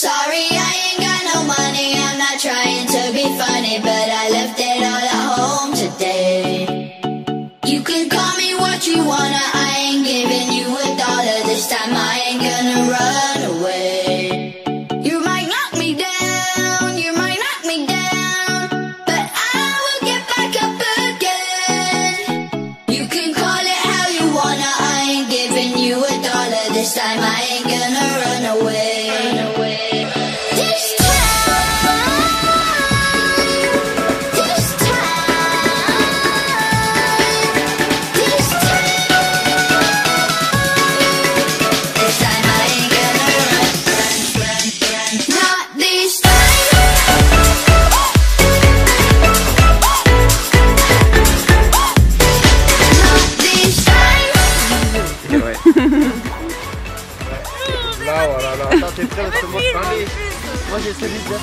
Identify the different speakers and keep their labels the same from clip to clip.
Speaker 1: Sorry, I ain't got no money, I'm not trying to be funny, but I left it all at home today. You can call me what you wanna, I ain't giving you $1 this time, I ain't gonna run away. You might knock me down, you might knock me down, but I will get back up again. You can call it how you wanna, I ain't giving you $1 this time, I ain't gonna run away.
Speaker 2: Là, voilà, là. Attends, t'es prêt parce que moi, moi j'ai celui de moi.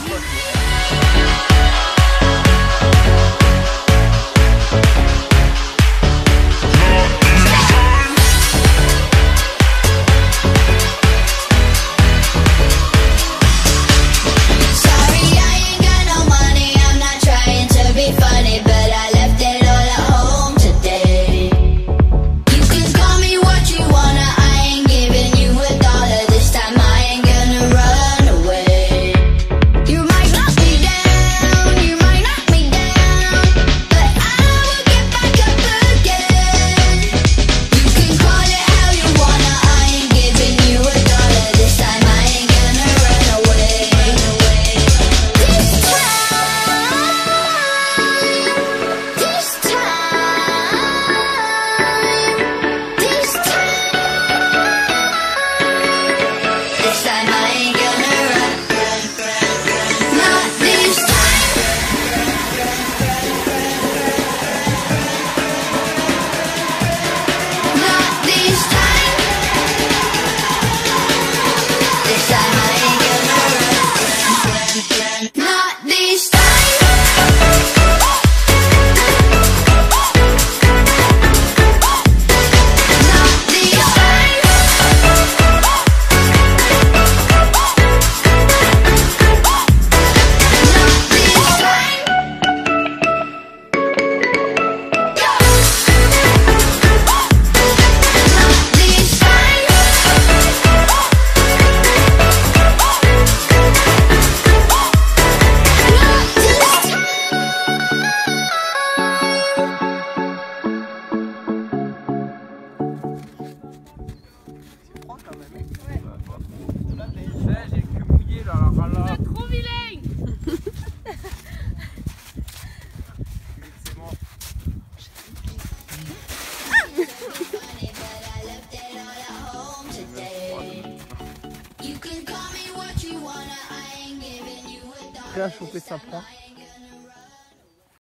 Speaker 2: Prêt à choper sa proie.